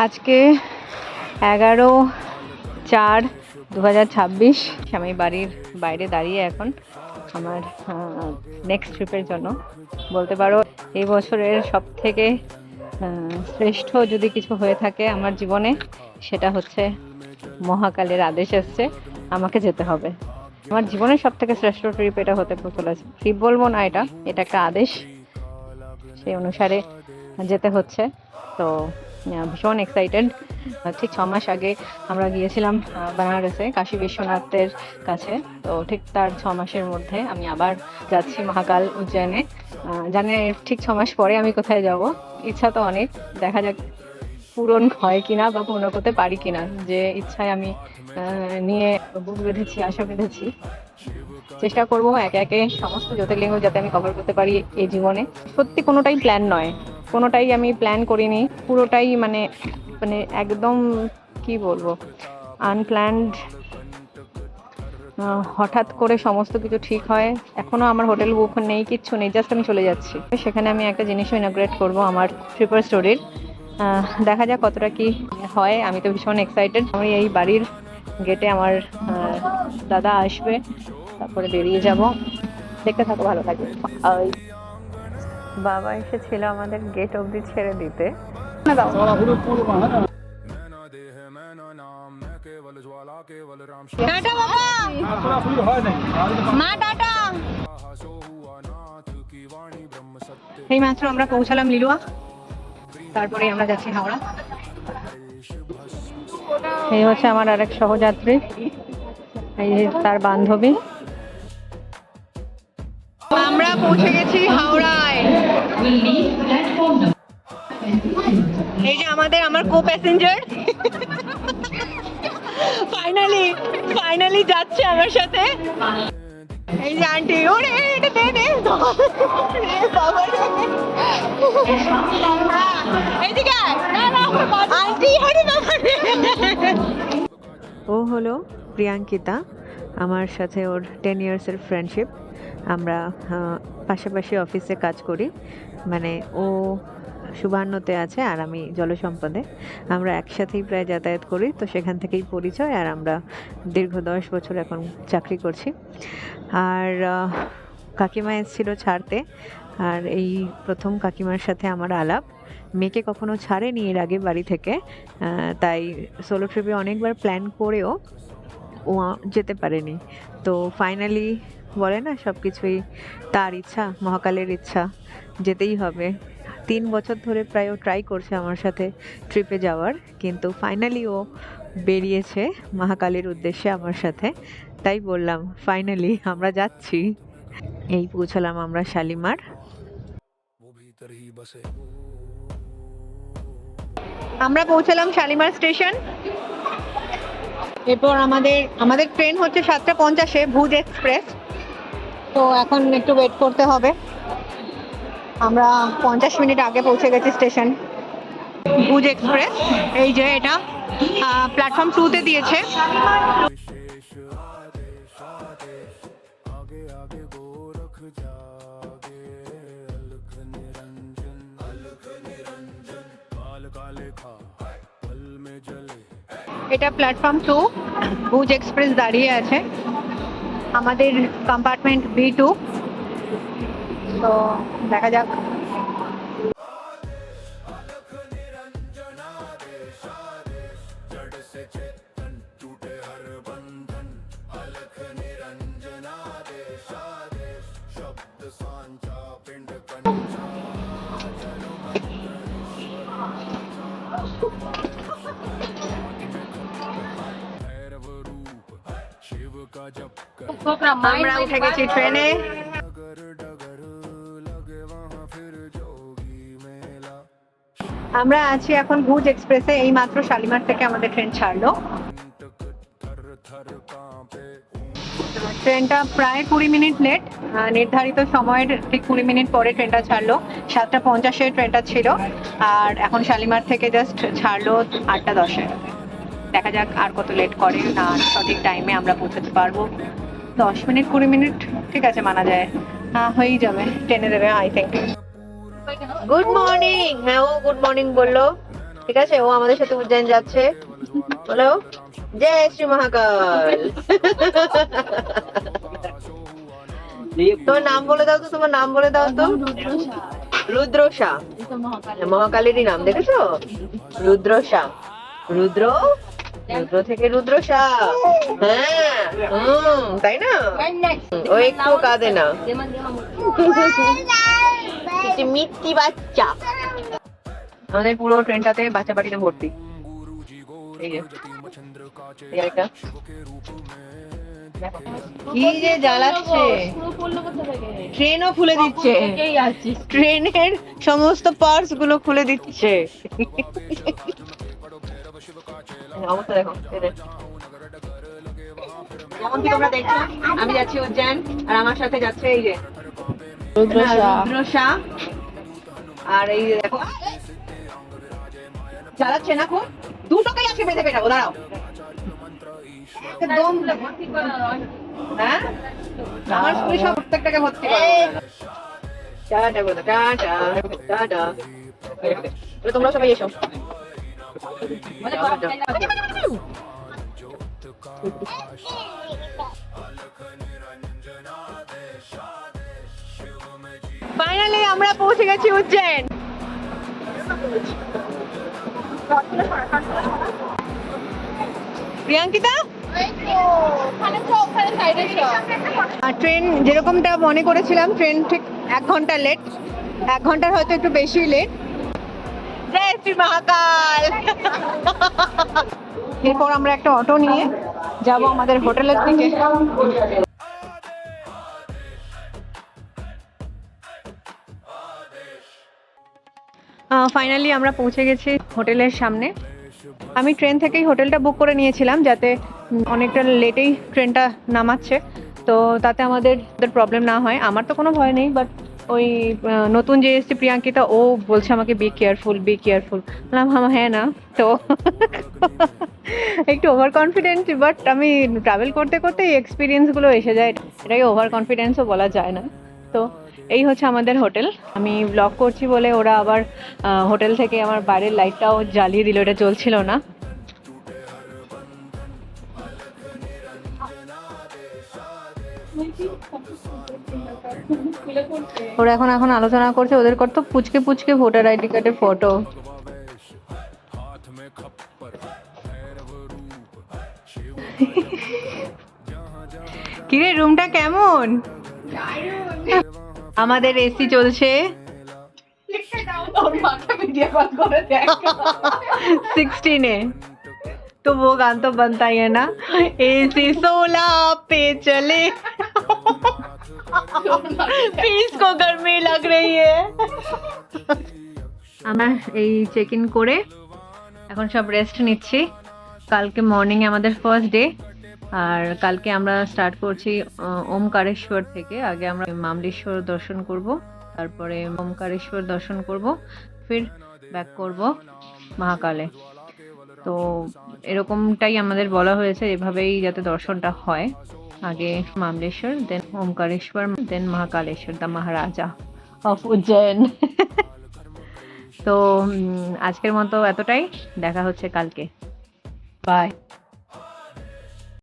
আজকে 11/4/2026। আমি বাড়ির বাইরে দাঁড়িয়ে এখন আমার নেক্সট ট্রিপের জন্য। বলতে পারো এই বছরের সব থেকে শ্রেষ্ঠ যদি কিছু হয়ে থাকে আমার জীবনে, সেটা হচ্ছে মহাকালের আদেশ এসছে আমাকে যেতে হবে। আমার জীবনের সব থেকে শ্রেষ্ঠ ট্রিপ এটা হতে চলেছে। ট্রিপ বলবো না, এটা একটা আদেশ, সেই অনুসারে যেতে হচ্ছে। তো ভীষণ এক্সাইটেড। ঠিক 6 মাস আগে আমরা গিয়েছিলাম বেনারসে কাশী বিশ্বনাথের কাছে। তো ঠিক তার 6 মাসের মধ্যে আমি আবার যাচ্ছি মহাকাল উজ্জয়নে। জানি না ঠিক 6 মাস পরে আমি কোথায় যাব। ইচ্ছা তো অনেক, দেখা যাক পূরণ হয় কিনা বা পূর্ণ করতে পারি কিনা। যে ইচ্ছায় আমি নিয়ে বুক বেঁধেছি, আশা বেঁধেছি, চেষ্টা করব একে একে সমস্ত জ্যোতির্লিঙ্গ যাতে আমি কভার করতে পারি এই জীবনে। সত্যি কোনোটাই প্ল্যান নয়, কোনোটাই আমি প্ল্যান করিনি, পুরোটাই মানে মানে একদম কি বলবো, আনপ্ল্যান্ড। হঠাৎ করে সমস্ত কিছু ঠিক হয়। এখনো আমার হোটেল বুক নেই, কিচ্ছু নেই, জাস্ট আমি চলে যাচ্ছি। সেখানে আমি একটা জিনিসও ইনগ্রেট করব আমার ট্রিপার স্টোরির। দেখা যাক কতটা কি হয়। আমি তো ভীষণ এক্সাইটেড। আমি এই বাড়ির গেটে আমার দাদা আসবে, তারপরে বেরিয়ে যাব। দেখতে থাকো, ভালো লাগবে। বাবা এসেছিল আমাদের গেট অবধি ছেড়ে দিতে। টাটা বাবা, মা টাটা। এই মাত্র আমরা পৌঁছালাম লিলুয়া, তারপরে আমরা যাচ্ছি হাওড়া। এই হচ্ছে আমার আরেক সহযাত্রী, এই তার বান্ধবী। আমরা পৌঁছে গেছি হাওড়ায়। এই যে আমার কো প্যাসেঞ্জার ফাইনালি যাচ্ছে আমার সাথে। এই যে আন্টি, ওরে এটা দে দে বাবা রে, এইদিকে আন্টি, আরে বাবা রে। ও হলো প্রিয়াঙ্কিতা, আমার সাথে ওর 10 ইয়ার্সের ফ্রেন্ডশিপ। আমরা পাশাপাশি অফিসে কাজ করি, মানে ও সুবর্ণতে আছে আর আমি জলসম্পদে। আমরা একসাথেই প্রায় যাতায়াত করি, তো সেখান থেকেই পরিচয়। আর আমরা দীর্ঘ 10 বছর এখন চাকরি করছি। আর কাকিমা এসেছিল ছাড়তে, আর এই প্রথম কাকিমার সাথে আমার আলাপ। মেয়েকে কখনো ছাড়েনি এর আগে বাড়ি থেকে, তাই সোলো ট্রিপে অনেকবার প্ল্যান করেও ও যেতে পারেনি। তো ফাইনালি বলে না, সব কিছুই তার ইচ্ছা, মহাকালের ইচ্ছা, যেতেই হবে। 3 বছর ধরে প্রায় ও ট্রাই করছে আমার সাথে ট্রিপে যাওয়ার, কিন্তু ফাইনালি ও বেরিয়েছে মহাকালের উদ্দেশ্যে আমার সাথে। তাই বললাম ফাইনালি আমরা যাচ্ছি। এই পৌঁছালাম আমরা শালিমার। আমরা পৌঁছালাম শালিমার স্টেশন। এরপর আমাদের ট্রেন হচ্ছে 7:50-এ, ভুজ এক্সপ্রেস। তো এখন একটু ওয়েট করতে হবে। আমরা 50 মিনিট আগে পৌঁছে গেছি স্টেশন। ভুজ এক্সপ্রেস, এই যে এটা প্ল্যাটফর্ম 2-তে দিয়েছে। এটা প্ল্যাটফর্ম 2, ভুজ এক্সপ্রেস দাঁড়িয়ে আছে, আমাদের কম্পার্টমেন্ট B2। তো দেখা যাক। আমরা উঠে গেছি ট্রেনে। আমরা আছি এখন ভুজ এক্সপ্রেসে। এই মাত্র শালিমার থেকে আমাদের ট্রেন ছাড়লো। ট্রেনটা প্রায় 20 মিনিট লেট, নির্ধারিত সময়ের ঠিক 20 মিনিট পরে ট্রেনটা ছাড়লো। 7:50-এ ট্রেনটা ছিল, আর এখন শালিমার থেকে জাস্ট ছাড়লো 8:10-এ। দেখা যাক আর কত লেট করে, না সঠিক টাইমে আমরা পৌঁছাতে পারবো। 10 মিনিট 20 মিনিট ঠিক আছে, মানা যায়, হয়েই যাবে, টেনে দেবে আই থিঙ্ক। Good morning. হ্যাঁ, ও গুড মর্নিং বললো। ঠিক আছে, ও আমাদের সাথে উজ্জয়ন যাচ্ছে। বলো জয় শ্রী মহাকাল। তোমার নাম বলে দাও তো, তোমার নাম বলে দাও তো। রুদ্রসা, মহাকালেরই নাম দেখেছো, রুদ্রসা। রুদ্র, রুদ্র থেকে রুদ্রসা। হ্যাঁ, তাই না? ও একটু কাঁদে না, মিথ্যি বাচ্চা। আমাদের পুরো ট্রেনটাতে বাচ্চা পার্টিতে ভর্তি। এই যে এই একটা কি যে জ্বালাচ্ছে, ট্রেনও খুলে দিচ্ছে, ট্রেনের সমস্ত পার্টস গুলো খুলে দিচ্ছে। অবস্থা দেখো এদের। যেমন কি তোমরা দেখছো, আমি যাচ্ছি উজ্জয়ন, আর আমার সাথে যাচ্ছে এই যে রুদ্রসা। আর এই যে দেখো জ্বালাচ্ছে না খুব, দুটোকেই আছে বেঁধে বেটাবো, দাঁড়াও। একদম হ্যাঁ, আমার স্কুলে সব প্রত্যেকটাকে ভর্তি করো। টাটা বলো, টাটা টাটা। তোমরা সবাই এসো। ফাইনালি আমরা পৌঁছে গেছি উজ্জয়ন। প্রিয়াঙ্কিতা, ট্রেন যেরকমটা মনে করেছিলাম, ট্রেন ঠিক 1 ঘন্টা লেট, 1 ঘন্টার হয়তো একটু বেশি লেট। জয় শ্রী মহাকাল। এরপর আমরা একটা অটো নিয়ে যাব আমাদের হোটেলের দিকে। ফাইনালি আমরা পৌঁছে গেছি হোটেলের সামনে। আমি ট্রেন থেকেই হোটেলটা বুক করে নিয়েছিলাম, যাতে অনেকটা লেটেই ট্রেনটা নামাচ্ছে, তো তাতে আমাদের প্রবলেম না হয়। আমার তো কোনো ভয় নেই, বাট ওই নতুন যে এসছে প্রিয়াঙ্কিতা, ও বলছে আমাকে বি কেয়ারফুল বি কেয়ারফুল। বললাম হ্যাঁ না, তো একটু ওভার কনফিডেন্ট, বাট আমি ট্রাভেল করতে করতে এই এক্সপিরিয়েন্সগুলো এসে যায়, এটাকে ওভার কনফিডেন্সও বলা যায় না। তো এই হচ্ছে আমাদের হোটেল। আমি ব্লগ করছি বলে ওরা আবার হোটেল থেকে আমার বাইরের লাইটটাও জ্বালিয়ে দিল, এটা চলছিল না। ওরা এখন আলোচনা করছে, ওদের কত পুচকে পুচকে ভোটার আইডি কার্ডের ফটো। কিরে রুমটা কেমন? আমাদের এসি চলছে, 16 तो वो गान तो बनता ही है ना, एसी 16 पे चले, ফিস को गर्मी लग रही है। আমরা এই চেক ইন করে এখন সব রেস্ট নিচ্ছি। কালকে মর্নিং আমাদের ফার্স্ট ডে, আর কালকে আমরা স্টার্ট করছি ওমকারেশ্বর থেকে। আগে আমরা মামলেশ্বর দর্শন করব, তারপরে ওমকারেশ্বর দর্শন করব, ফির ব্যাক করব মহাকালে। তো এরকমটাই আমাদের বলা হয়েছে, এভাবেই যাতে দর্শনটা হয়, আগে Mamleshwar, then Omkareshwar, then Mahakaleshwar, the Maharaja of Ujjain. তো আজকের মতো এতটাই, দেখা হচ্ছে কালকে, বাই।